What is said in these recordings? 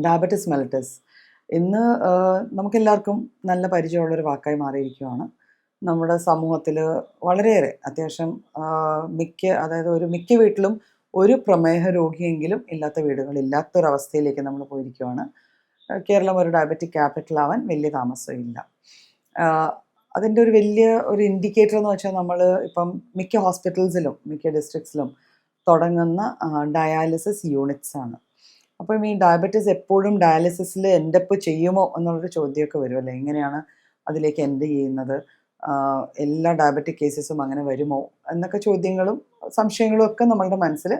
Diabetes mellitus ഇന്ന് നമുക്കെല്ലാവർക്കും നല്ല പരിചയമുള്ളൊരു വാക്കായി മാറിയിരിക്കുകയാണ്. നമ്മുടെ സമൂഹത്തിൽ വളരെയേറെ അത്യാവശ്യം മിക്ക വീട്ടിലും ഒരു പ്രമേഹ രോഗിയെങ്കിലും ഇല്ലാത്ത വീടുകളില്ലാത്തൊരവസ്ഥയിലേക്ക് നമ്മൾ പോയിരിക്കുകയാണ്. കേരളം ഒരു ഡയബറ്റിക് ക്യാപിറ്റൽ ആവാൻ വലിയ താമസമില്ല. അതിൻ്റെ ഒരു വലിയ ഒരു ഇൻഡിക്കേറ്റർ എന്ന് വെച്ചാൽ നമ്മൾ ഇപ്പം മിക്ക ഹോസ്പിറ്റൽസിലും മിക്ക ഡിസ്ട്രിക്ട്സിലും തുടങ്ങുന്ന ഡയാലിസിസ് യൂണിറ്റ്സ് ആണ്. അപ്പം ഈ ഡയബറ്റിസ് എപ്പോഴും ഡയാലിസിസിൽ എൻഡപ്പ് ചെയ്യുമോ എന്നുള്ളൊരു ചോദ്യമൊക്കെ വരുമല്ലേ. എങ്ങനെയാണ് അതിലേക്ക് എൻഡ് ചെയ്യുന്നത്, എല്ലാ ഡയബറ്റിക് കേസസും അങ്ങനെ വരുമോ എന്നൊക്കെ ചോദ്യങ്ങളും സംശയങ്ങളും ഒക്കെ നമ്മളുടെ മനസ്സിൽ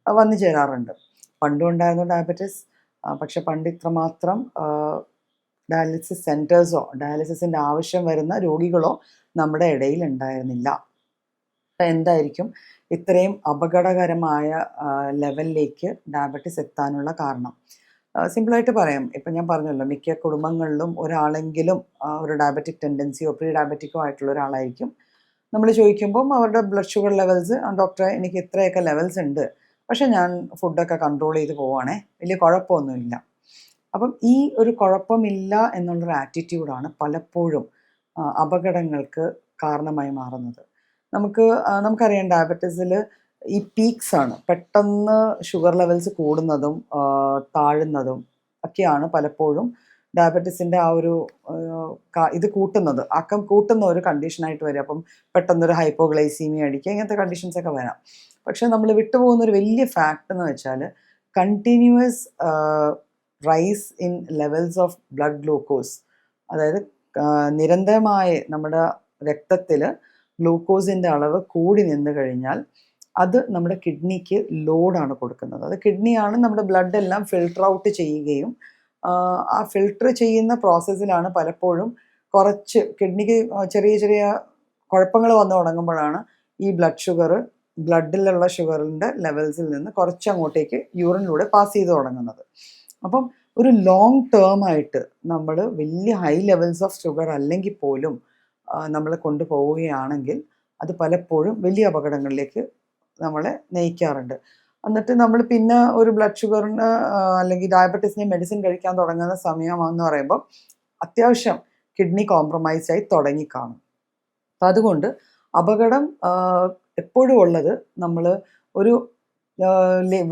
വന്നു ചേരാറുണ്ട്. പണ്ടും ഉണ്ടായിരുന്നു ഡയബറ്റിസ്, പക്ഷെ പണ്ട് ഇത്രമാത്രം ഡയാലിസിസ് സെൻറ്റേഴ്സോ ഡയാലിസിസിൻ്റെ ആവശ്യം വരുന്ന രോഗികളോ നമ്മുടെ ഇടയിൽ ഉണ്ടായിരുന്നില്ല. എന്തായിരിക്കും ഇത്രയും അപകടകരമായ ലെവലിലേക്ക് ഡയബറ്റിസ് എത്താനുള്ള കാരണം? സിമ്പിളായിട്ട് പറയാം. ഇപ്പം ഞാൻ പറഞ്ഞല്ലോ, മിക്ക കുടുംബങ്ങളിലും ഒരാളെങ്കിലും ഒരു ഡയബറ്റിക് ടെൻഡൻസിയോ പ്രീ ഡയബറ്റിക്കോ ആയിട്ടുള്ള ഒരാളായിരിക്കും. നമ്മൾ ചോദിക്കുമ്പം അവരുടെ ബ്ലഡ് ഷുഗർ ലെവൽസ്, ഡോക്ടറെ എനിക്ക് ഇത്രയൊക്കെ ലെവൽസ് ഉണ്ട്, പക്ഷേ ഞാൻ ഫുഡൊക്കെ കൺട്രോൾ ചെയ്ത് പോവുകയാണേ, വലിയ കുഴപ്പമൊന്നുമില്ല. അപ്പം ഈ ഒരു കുഴപ്പമില്ല എന്നുള്ളൊരു ആറ്റിറ്റ്യൂഡാണ് പലപ്പോഴും അപകടങ്ങൾക്ക് കാരണമായി മാറുന്നത്. നമുക്കറിയാം, ഡയബറ്റീസിൽ ഈ പീക്സ് ആണ്, പെട്ടെന്ന് ഷുഗർ ലെവൽസ് കൂടുന്നതും താഴുന്നതും ഒക്കെയാണ് പലപ്പോഴും ഡയബറ്റീസിൻ്റെ ആ ഒരു ഇത് ആക്കം കൂട്ടുന്ന ഒരു കണ്ടീഷനായിട്ട് വരിക. അപ്പം പെട്ടെന്നൊരു ഹൈപ്പോഗ്ലൈസീമിയ അടിക്കുക, ഇങ്ങനത്തെ കണ്ടീഷൻസൊക്കെ വരാം. പക്ഷെ നമ്മൾ വിട്ടുപോകുന്ന ഒരു വലിയ ഫാക്റ്റ് എന്ന് വെച്ചാൽ continuous rice in levels of blood glucose. അതായത് നിരന്തരമായി നമ്മുടെ രക്തത്തിൽ ഗ്ലൂക്കോസിൻ്റെ അളവ് കൂടി നിന്ന് കഴിഞ്ഞാൽ അത് നമ്മുടെ കിഡ്നിക്ക് ലോഡാണ് കൊടുക്കുന്നത്. അത് കിഡ്നിയാണ് നമ്മുടെ ബ്ലഡ് എല്ലാം ഫിൽട്ടർ ഔട്ട് ചെയ്യുകയും ആ ഫിൽട്ടർ ചെയ്യുന്ന പ്രോസസ്സിലാണ് പലപ്പോഴും കുറച്ച് കിഡ്നിക്ക് ചെറിയ ചെറിയ കുഴപ്പങ്ങൾ വന്നു തുടങ്ങുമ്പോഴാണ് ഈ ബ്ലഡിലുള്ള ഷുഗറിൻ്റെ ലെവൽസിൽ നിന്ന് കുറച്ച് അങ്ങോട്ടേക്ക് യൂറിനിലൂടെ പാസ് ചെയ്ത് തുടങ്ങുന്നത്. അപ്പം ഒരു ലോങ് ടേം ആയിട്ട് നമ്മൾ വലിയ ഹൈ ലെവൽസ് ഓഫ് ഷുഗർ അല്ലെങ്കിൽ പോലും നമ്മൾ കൊണ്ടുപോവുകയാണെങ്കിൽ അത് പലപ്പോഴും വലിയ അപകടങ്ങളിലേക്ക് നമ്മളെ നയിക്കാറുണ്ട്. എന്നിട്ട് നമ്മൾ പിന്നെ ഒരു ബ്ലഡ് ഷുഗറിന് അല്ലെങ്കിൽ ഡയബറ്റീസിന് മെഡിസിൻ കഴിക്കാൻ തുടങ്ങുന്ന സമയമാണെന്ന് പറയുമ്പോൾ അത്യാവശ്യം കിഡ്നി കോംപ്രമൈസ് ആയി തുടങ്ങിക്കാണും. അപ്പം അതുകൊണ്ട് അപകടം എപ്പോഴും ഉള്ളത് നമ്മൾ ഒരു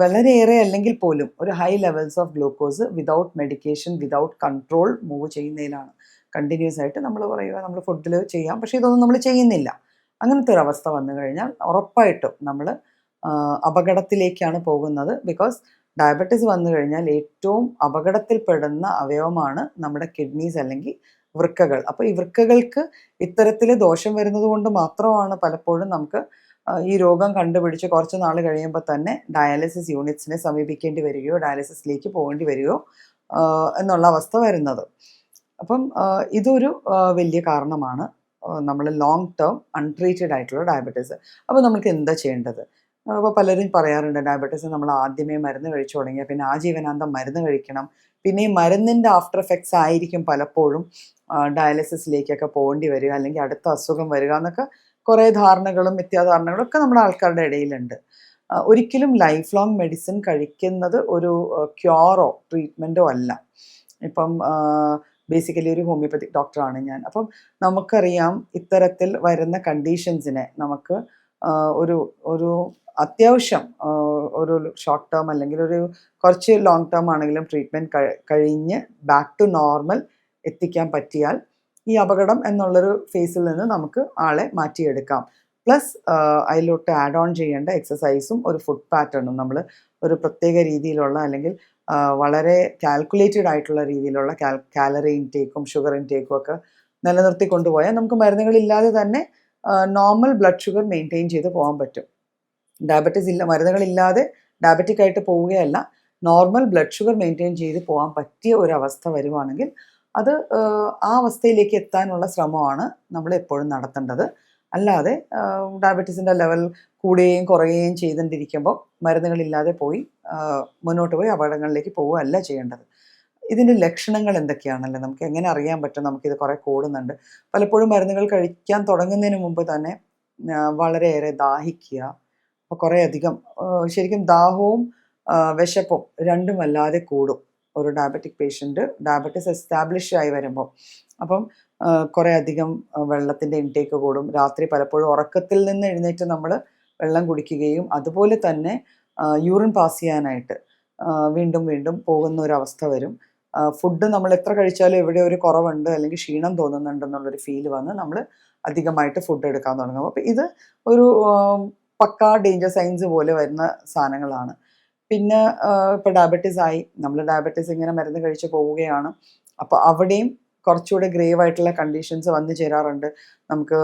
വളരെയേറെ അല്ലെങ്കിൽ പോലും ഒരു high levels of glucose without medication without control move ചെയ്യുന്നതിലാണ്. കണ്ടിന്യൂസ് ആയിട്ട് നമ്മൾ പറയുക നമ്മൾ ഫുഡിൽ ചെയ്യാം, പക്ഷേ ഇതൊന്നും നമ്മൾ ചെയ്യുന്നില്ല. അങ്ങനത്തെ ഒരു അവസ്ഥ വന്നു കഴിഞ്ഞാൽ ഉറപ്പായിട്ടും നമ്മൾ അപകടത്തിലേക്കാണ് പോകുന്നത്. ബിക്കോസ് ഡയബറ്റീസ് വന്നു കഴിഞ്ഞാൽ ഏറ്റവും അപകടത്തിൽപ്പെടുന്ന അവയവമാണ് നമ്മുടെ കിഡ്നീസ് അല്ലെങ്കിൽ വൃക്കകൾ. അപ്പോൾ ഈ വൃക്കകൾക്ക് ഇത്തരത്തിൽ ദോഷം വരുന്നത് കൊണ്ട് മാത്രമാണ് പലപ്പോഴും നമുക്ക് ഈ രോഗം കണ്ടുപിടിച്ച് കുറച്ച് നാൾ കഴിയുമ്പോൾ തന്നെ ഡയാലിസിസ് യൂണിറ്റ്സിനെ സമീപിക്കേണ്ടി വരികയോ ഡയാലിസിസിലേക്ക് പോകേണ്ടി വരികയോ എന്നുള്ള അവസ്ഥ വരുന്നത്. അപ്പം ഇതൊരു വലിയ കാരണമാണ് നമ്മൾ ലോങ് ടേം അൺട്രീറ്റഡ് ആയിട്ടുള്ള ഡയബറ്റീസ്. അപ്പോൾ നമുക്ക് എന്താ ചെയ്യേണ്ടത്? അപ്പോൾ പലരും പറയാറുണ്ട്, ഡയബറ്റീസ് നമ്മൾ ആദ്യമേ മരുന്ന് കഴിച്ചു തുടങ്ങിയാൽ പിന്നെ ആജീവനാന്തം മരുന്ന് കഴിക്കണം, പിന്നെ ഈ മരുന്നിൻ്റെ ആഫ്റ്റർ എഫക്ട്സ് ആയിരിക്കും പലപ്പോഴും ഡയാലിസിസിലേക്കൊക്കെ പോകേണ്ടി വരിക, അല്ലെങ്കിൽ അടുത്ത അസുഖം വരിക എന്നൊക്കെ കുറേ ധാരണകളും മിഥ്യാധാരണകളും ഒക്കെ നമ്മുടെ ആൾക്കാരുടെ ഇടയിലുണ്ട്. ഒരിക്കലും ലൈഫ് ലോങ് മെഡിസിൻ കഴിക്കുന്നത് ഒരു ക്യൂറോ ട്രീറ്റ്മെൻറ്റോ അല്ല. ഇപ്പം ബേസിക്കലി ഒരു ഹോമിയോപ്പത്തിക് ഡോക്ടറാണ് ഞാൻ. അപ്പം നമുക്കറിയാം ഇത്തരത്തിൽ വരുന്ന കണ്ടീഷൻസിനെ നമുക്ക് ഒരു അത്യാവശ്യം ഒരു ഷോർട്ട് ടേം അല്ലെങ്കിൽ ഒരു കുറച്ച് ലോങ് ടേം ആണെങ്കിലും ട്രീറ്റ്മെൻറ്റ് കഴിഞ്ഞ് ബാക്ക് ടു നോർമൽ എത്തിക്കാൻ പറ്റിയാൽ ഈ അപകടം എന്നുള്ളൊരു ഫേസിൽ നിന്ന് നമുക്ക് ആളെ മാറ്റിയെടുക്കാം. പ്ലസ് അതിലോട്ട് ആഡ് ഓൺ ചെയ്യേണ്ട എക്സസൈസും ഒരു ഫുഡ് പാറ്റേണും നമ്മൾ ഒരു പ്രത്യേക രീതിയിലുള്ള അല്ലെങ്കിൽ വളരെ കാൽക്കുലേറ്റഡ് ആയിട്ടുള്ള രീതിയിലുള്ള കാലറി ഇൻടേക്കും ഷുഗർ ഇൻടേക്കും ഒക്കെ നിലനിർത്തി കൊണ്ടുപോയാൽ നമുക്ക് മരുന്നുകളില്ലാതെ തന്നെ നോർമൽ ബ്ലഡ് ഷുഗർ മെയിൻറ്റെയിൻ ചെയ്ത് പോകാൻ പറ്റും. മരുന്നുകളില്ലാതെ ഡയബറ്റിക് ആയിട്ട് പോവുകയല്ല, നോർമൽ ബ്ലഡ് ഷുഗർ മെയിൻറ്റെയിൻ ചെയ്ത് പോകാൻ പറ്റിയ ഒരവസ്ഥ വരുവാണെങ്കിൽ അത് ആ അവസ്ഥയിലേക്ക് എത്താനുള്ള ശ്രമമാണ് നമ്മൾ എപ്പോഴും നടത്തേണ്ടത്. അല്ലാതെ ഡയബറ്റീസിൻ്റെ ലെവൽ കൂടുകയും കുറയുകയും ചെയ്തുകൊണ്ടിരിക്കുമ്പോൾ മരുന്നുകളില്ലാതെ മുന്നോട്ട് പോയി അപകടങ്ങളിലേക്ക് പോവുകയല്ല ചെയ്യേണ്ടത്. ഇതിൻ്റെ ലക്ഷണങ്ങൾ എന്തൊക്കെയാണല്ലോ, നമുക്ക് എങ്ങനെ അറിയാൻ പറ്റും നമുക്കിത് കുറേ കൂടുന്നുണ്ട്? പലപ്പോഴും മരുന്നുകൾ കഴിക്കാൻ തുടങ്ങുന്നതിന് മുമ്പ് തന്നെ വളരെയേറെ ദാഹിക്കുക, അപ്പോൾ കുറേ അധികം ശരിക്കും ദാഹവും വിശപ്പും രണ്ടും വല്ലാതെ കൂടും. ഒരു ഡയബറ്റിക് പേഷ്യൻ്റ് ഡയബറ്റിസ് എസ്റ്റാബ്ലിഷ് ആയി വരുമ്പോൾ. അപ്പം കുറേ അധികം വെള്ളത്തിൻ്റെ ഇൻടേക്ക് കൂടും. രാത്രി പലപ്പോഴും ഉറക്കത്തിൽ നിന്ന് എഴുന്നേറ്റ് നമ്മൾ വെള്ളം കുടിക്കുകയും അതുപോലെ തന്നെ യൂറിൻ പാസ് ചെയ്യാനായിട്ട് വീണ്ടും വീണ്ടും പോകുന്ന ഒരു അവസ്ഥ വരും. ഫുഡ് നമ്മൾ എത്ര കഴിച്ചാലും എവിടെ ഒരു കുറവുണ്ട് അല്ലെങ്കിൽ ക്ഷീണം തോന്നുന്നുണ്ടെന്നുള്ളൊരു ഫീൽ വന്ന് നമ്മൾ അധികമായിട്ട് ഫുഡ് എടുക്കാൻ തുടങ്ങും. അപ്പോൾ ഇത് ഒരു പക്കാ ഡേഞ്ചർ സൈൻസ് പോലെ വരുന്ന സാധനങ്ങളാണ്. പിന്നെ ഇപ്പോൾ ഡയബറ്റീസ് ആയി, നമ്മൾ ഡയബറ്റീസ് ഇങ്ങനെ മരുന്ന് കഴിച്ച് പോവുകയാണ്. അപ്പോൾ അവിടെയും കുറച്ചുകൂടെ ഗ്രേവ് ആയിട്ടുള്ള കണ്ടീഷൻസ് വന്നു ചേരാറുണ്ട്. നമുക്ക്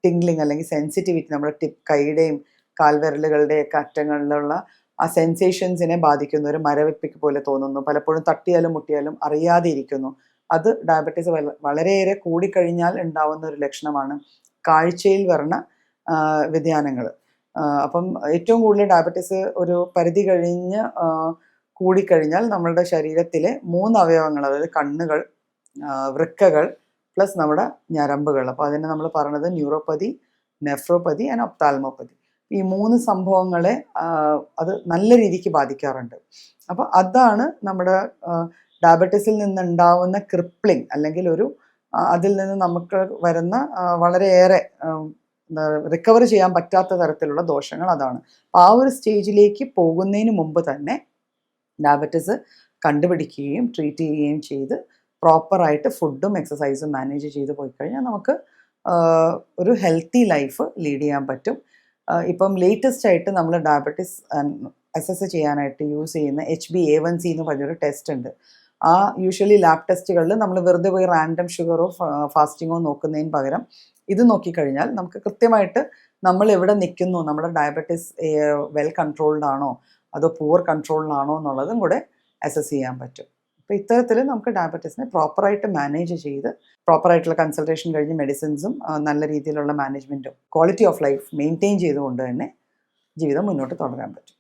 ടിംഗ്ലിങ് അല്ലെങ്കിൽ സെൻസിറ്റിവിറ്റി, നമ്മുടെ കൈയുടെയും കാൽവിരലുകളുടെയൊക്കെ അറ്റങ്ങളിലുള്ള ആ സെൻസേഷൻസിനെ ബാധിക്കുന്ന ഒരു മരവിപ്പിക്ക് പോലെ തോന്നുന്നു. പലപ്പോഴും തട്ടിയാലും മുട്ടിയാലും അറിയാതെ ഇരിക്കുന്നു. അത് ഡയബറ്റീസ് വളരെയേറെ കൂടിക്കഴിഞ്ഞാൽ ഉണ്ടാവുന്ന ഒരു ലക്ഷണമാണ്. കാഴ്ചയിൽ വരുന്ന വ്യതിയാനങ്ങൾ. അപ്പം ഏറ്റവും കൂടുതൽ ഡയബറ്റീസ് ഒരു പരിധി കഴിഞ്ഞ് കൂടിക്കഴിഞ്ഞാൽ നമ്മളുടെ ശരീരത്തിലെ 3 അവയവങ്ങൾ, അതായത് കണ്ണുകൾ, വൃക്കകൾ പ്ലസ് നമ്മുടെ ഞരമ്പുകൾ, അപ്പോൾ അതിനെ നമ്മൾ പറയുന്നത് ന്യൂറോപ്പതി, നെഫ്രോപ്പതി ആൻഡ് ഒപ്താൽമോപ്പതി. ഈ 3 സംഭവങ്ങളെ അത് നല്ല രീതിക്ക് ബാധിക്കാറുണ്ട്. അപ്പോൾ അതാണ് നമ്മുടെ ഡയബറ്റീസിൽ നിന്നുണ്ടാവുന്ന ക്രിപ്ലിംഗ്, അല്ലെങ്കിൽ ഒരു അതിൽ നിന്ന് നമുക്ക് വരുന്ന വളരെയേറെ റിക്കവർ ചെയ്യാൻ പറ്റാത്ത തരത്തിലുള്ള ദോഷങ്ങൾ അതാണ്. അപ്പോൾ ആ ഒരു സ്റ്റേജിലേക്ക് പോകുന്നതിന് മുമ്പ് തന്നെ ഡയബറ്റീസ് കണ്ടുപിടിക്കുകയും ട്രീറ്റ് ചെയ്യുകയും ചെയ്ത് പ്രോപ്പറായിട്ട് ഫുഡും എക്സസൈസും മാനേജ് ചെയ്ത് പോയി കഴിഞ്ഞാൽ നമുക്ക് ഒരു ഹെൽത്തി ലൈഫ് ലീഡ് ചെയ്യാൻ പറ്റും. ഇപ്പം ലേറ്റസ്റ്റ് ആയിട്ട് നമ്മൾ ഡയബറ്റീസ് അസസ് ചെയ്യാനായിട്ട് യൂസ് ചെയ്യുന്ന HbA1c എന്ന് പറഞ്ഞൊരു ടെസ്റ്റ് ഉണ്ട്. ആ യൂഷ്വലി ലാബ് ടെസ്റ്റുകളിൽ നമ്മൾ വെറുതെ പോയി റാൻഡം ഷുഗറോ ഫാസ്റ്റിങ്ങോ നോക്കുന്നതിന് പകരം ഇത് നോക്കിക്കഴിഞ്ഞാൽ നമുക്ക് കൃത്യമായിട്ട് നമ്മൾ എവിടെ നിൽക്കുന്നു, നമ്മുടെ ഡയബറ്റീസ് വെൽ കൺട്രോൾഡ് ആണോ അതോ പുവർ കൺട്രോളിലാണോ എന്നുള്ളതും കൂടെ അസസ് ചെയ്യാൻ പറ്റും. അപ്പോൾ ഇത്തരത്തിൽ നമുക്ക് ഡയബറ്റീസിനെ പ്രോപ്പറായിട്ട് മാനേജ് ചെയ്ത് പ്രോപ്പറായിട്ടുള്ള കൺസൾട്ടേഷൻ കഴിഞ്ഞ് മെഡിസിൻസും നല്ല രീതിയിലുള്ള മാനേജ്മെൻറ്റും ക്വാളിറ്റി ഓഫ് ലൈഫ് മെയിൻറ്റെയിൻ ചെയ്തുകൊണ്ട് തന്നെ ജീവിതം മുന്നോട്ട് തുടരാൻ പറ്റും.